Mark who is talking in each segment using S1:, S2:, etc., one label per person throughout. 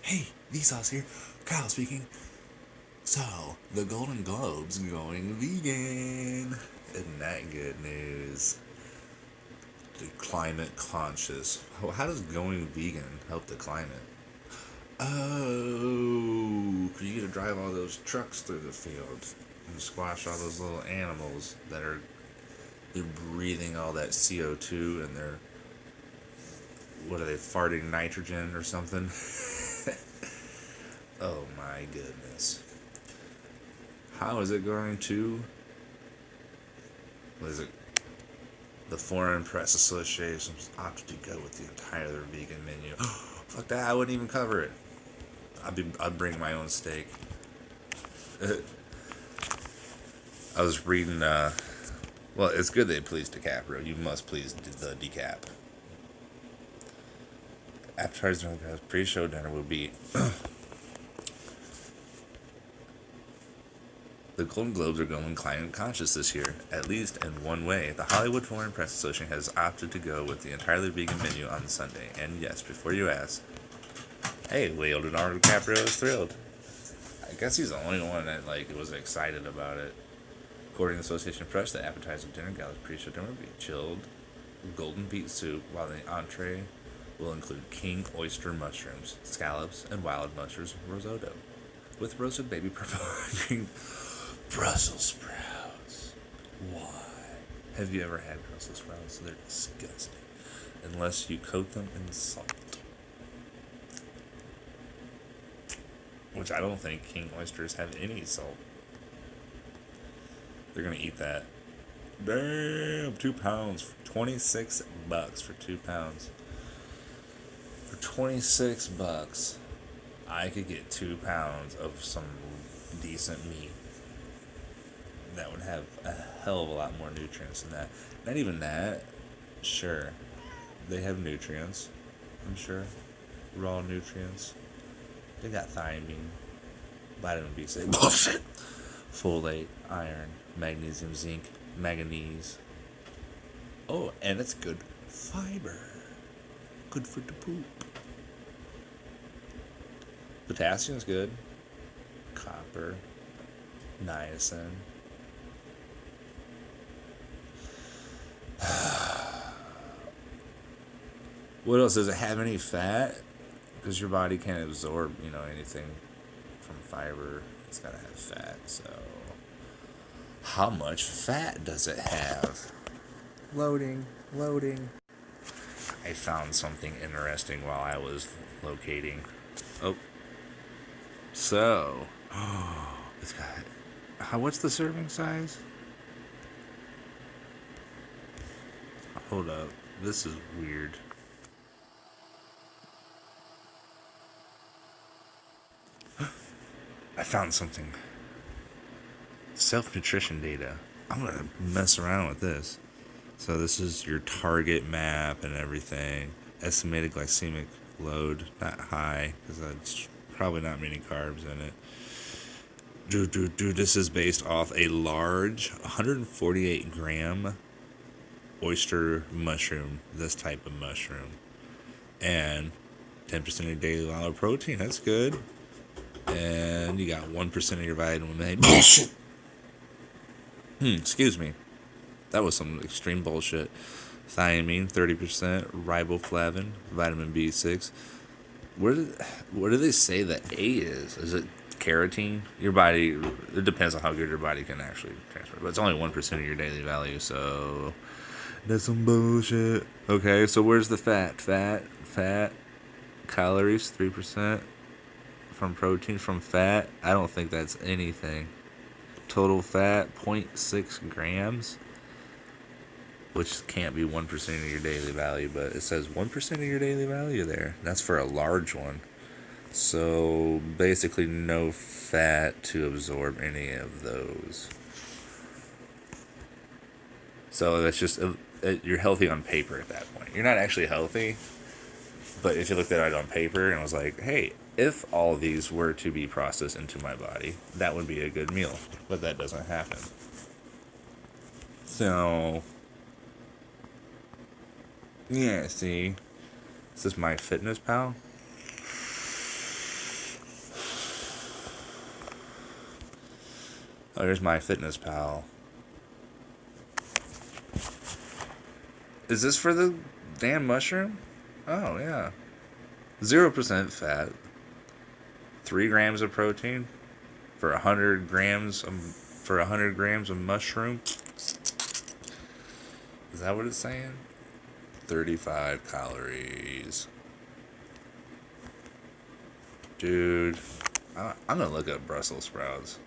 S1: Hey, Vsauce here. Kyle speaking. So, the Golden Globe's going vegan. Isn't that good news? The climate conscious. How does going vegan help the climate? Oh, 'cause you get to drive all those trucks through the fields and squash all those little animals that are they're breathing all that CO2 and they're what are they farting nitrogen or something? Oh my goodness. How is it going to? What is it? The Foreign Press Association's opted to go with the entire vegan menu. Fuck that! I wouldn't even cover it. I'd bring my own steak. I was reading. Well, it's good they pleased DiCaprio. You must please the decap. Appetizer pre-show dinner would be. The Golden Globes are going climate conscious this year, at least in one way. The Hollywood Foreign Press Association has opted to go with the entirely vegan menu on Sunday. And yes, before you ask, hey, Leonardo DiCaprio is thrilled. I guess he's the only one that was excited about it. According to the Association Press, the appetizer dinner gala pre-show dinner will be chilled golden beet soup, while the entree will include king oyster mushrooms, scallops, and wild mushrooms risotto, with roasted baby purple green Brussels sprouts. Why? Have you ever had Brussels sprouts? They're disgusting. Unless you coat them in salt. Which I don't think king oysters have any salt. They're gonna eat that. Damn, 2 pounds. $26 for 2 pounds. For $26, I could get 2 pounds of some decent meat. That would have a hell of a lot more nutrients than that. Not even that. Sure, they have nutrients. I'm sure. Raw nutrients. They got thiamine, vitamin B6, bullshit, folate, iron, magnesium, zinc, manganese. Oh, and it's good fiber. Good for the poop. Potassium's good. Copper, niacin. What else? Does it have any fat? Because your body can't absorb, anything from fiber. It's gotta have fat. So, how much fat does it have? Loading. I found something interesting while I was locating. Oh. So, it's got. What's the serving size? Hold up. This is weird. I found something. Self-nutrition data. I'm going to mess around with this. So this is your target map and everything. Estimated glycemic load, not high, because that's probably not many carbs in it. This is based off a large 148 gram oyster mushroom, this type of mushroom. And 10% of your daily allowed protein, that's good. And you got 1% of your vitamin A. Bullshit! Excuse me. That was some extreme bullshit. Thiamine, 30%. Riboflavin, vitamin B6. What do they say the A is? Is it carotene? Your body, it depends on how good your body can actually transfer. But it's only 1% of your daily value, so that's some bullshit. Okay, so where's the fat? Fat. Calories, 3%. From protein, from fat, I don't think that's anything. Total fat, 0.6 grams, which can't be 1% of your daily value, but it says 1% of your daily value there. That's for a large one. So basically no fat to absorb any of those. So that's just, you're healthy on paper at that point. You're not actually healthy, but if you looked at it on paper and was like, hey, if all these were to be processed into my body, that would be a good meal. But that doesn't happen. So, yeah, see, this is MyFitnessPal. Oh, here's my Fitness Pal. Is this for the damn mushroom? Oh, yeah. 0% fat. 3 grams of protein for 100 grams of mushroom. Is that what it's saying? 35 calories. Dude, I'm gonna look up Brussels sprouts.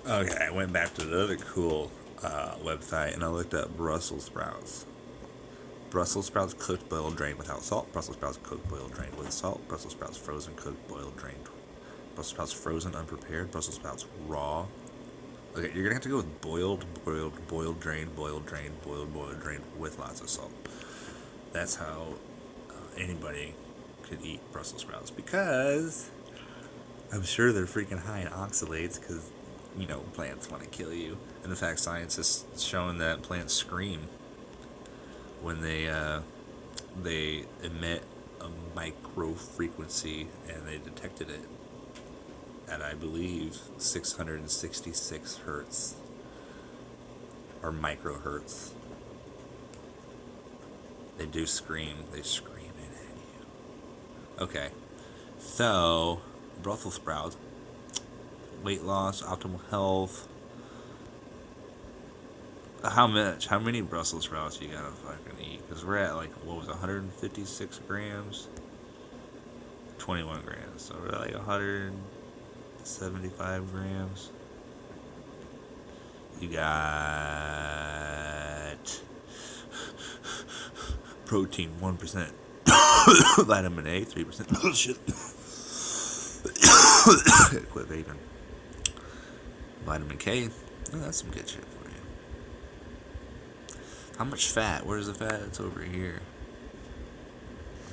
S1: Okay, I went back to the other cool website and I looked up Brussels sprouts. Brussels sprouts cooked, boiled, drained without salt. Brussels sprouts cooked, boiled, drained with salt. Brussels sprouts frozen, cooked, boiled, drained. Brussels sprouts frozen, unprepared. Brussels sprouts raw. Okay, you're gonna have to go with boiled, drained, drained with lots of salt. That's how anybody could eat Brussels sprouts, because I'm sure they're freaking high in oxalates, because plants want to kill you. And in fact, science has shown that plants scream when they emit a micro frequency, and they detected it at, I believe, 666 hertz or microhertz. They do scream. They scream it at you. Okay, so Brussels sprouts, weight loss, optimal health. How much? How many Brussels sprouts you gotta fucking eat? Because we're at, like, what was it, 156 grams? 21 grams. So we're at like 175 grams. You got protein 1%, vitamin A 3%. Oh shit. Quit vaping. Vitamin K. Oh, that's some good shit for you. How much fat? Where's the fat? It's over here.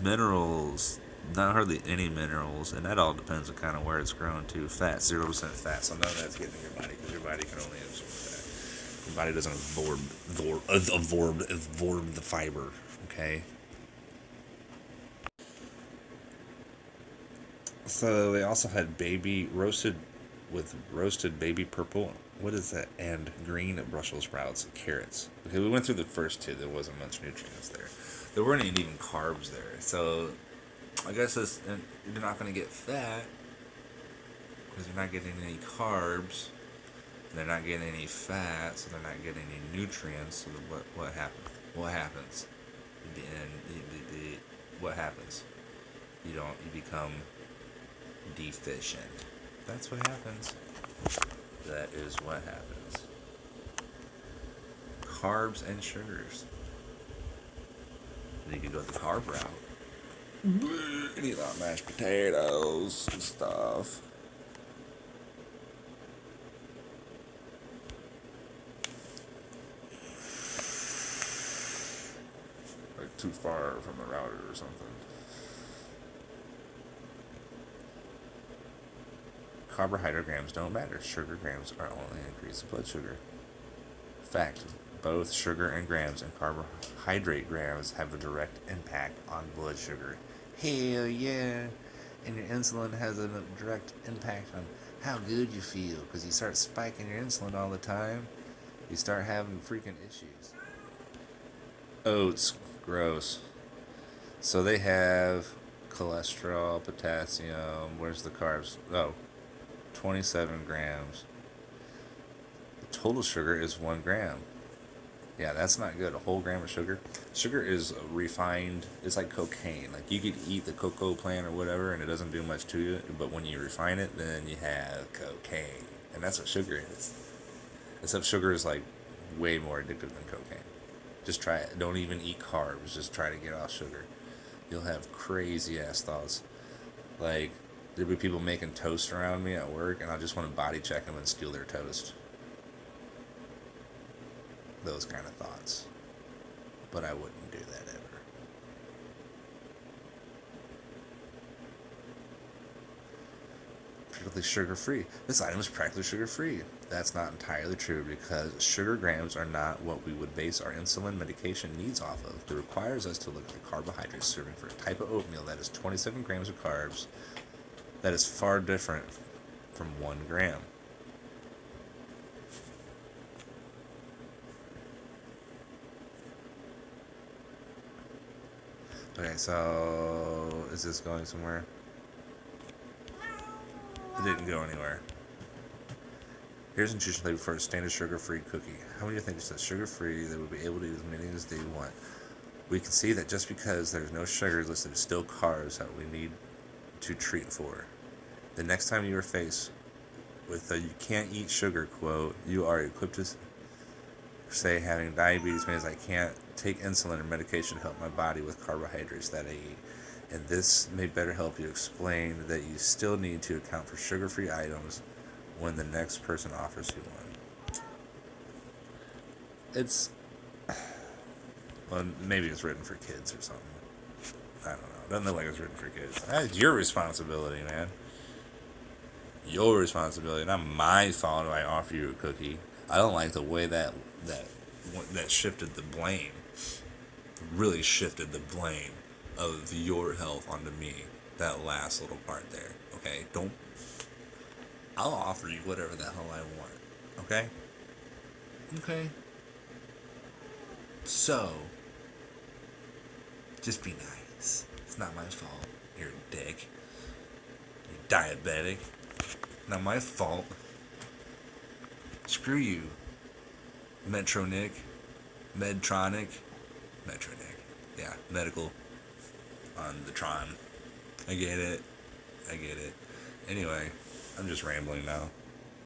S1: Minerals. Not hardly any minerals, and that all depends on kind of where it's grown to. Fat, 0% fat, so none of that's getting in your body, because your body can only absorb fat. Your body doesn't absorb the fiber, okay? So they also had roasted baby purple. What is that? And green Brussels sprouts, carrots. Okay, we went through the first two. There wasn't much nutrients there. There weren't even carbs there. So I guess you're not going to get fat because you're not getting any carbs. They're not getting any fat, so they're not getting any nutrients. So what happens? What happens? What happens? You become deficient. That's what happens. That is what happens. Carbs and sugars. You could go the carb route. You eat a lot of mashed potatoes and stuff. Like too far from the router or something. Carbohydrate grams don't matter. Sugar grams are only increase in blood sugar. Fact, both sugar and grams and carbohydrate grams have a direct impact on blood sugar. Hell yeah. And your insulin has a direct impact on how good you feel, because you start spiking your insulin all the time, you start having freaking issues. Oats, gross. So they have cholesterol, potassium, where's the carbs? Oh, 27 grams. The total sugar is 1 gram. Yeah, that's not good. A whole gram of sugar. Sugar is refined. It's like cocaine. Like, you could eat the cocoa plant or whatever, and it doesn't do much to you. But when you refine it, then you have cocaine, and that's what sugar is. Except sugar is like way more addictive than cocaine. Just try it. Don't even eat carbs. Just try to get off sugar. You'll have crazy ass thoughts. Like, there'd be people making toast around me at work, and I just want to body check them and steal their toast. Those kind of thoughts. But I wouldn't do that ever. Practically sugar-free. This item is practically sugar-free. That's not entirely true, because sugar grams are not what we would base our insulin medication needs off of. It requires us to look at the carbohydrates serving for a type of oatmeal that is 27 grams of carbs. That is far different from 1 gram. Okay, so is this going somewhere? It didn't go anywhere. Here's a nutrition label for a standard sugar-free cookie. How many do you think is sugar-free that would be able to eat as many as they want? We can see that just because there's no sugar listed, there's still carbs that we need to treat for. The next time you are faced with a "you can't eat sugar" quote, you are equipped to say having diabetes means I can't take insulin or medication to help my body with carbohydrates that I eat. And this may better help you explain that you still need to account for sugar-free items when the next person offers you one. It's, well, maybe it's written for kids or something. I don't know. It doesn't look like it's written for kids. That's your responsibility, man. Your responsibility, not my fault if I offer you a cookie. I don't like the way that shifted the blame. Really shifted the blame of your health onto me. That last little part there. Okay? I'll offer you whatever the hell I want. Okay? Okay? So, just be nice. It's not my fault. You're a dick. You're diabetic. Not my fault. Screw you. Metronic. Medtronic. Metronic. Yeah, medical on the Tron. I get it. Anyway, I'm just rambling now.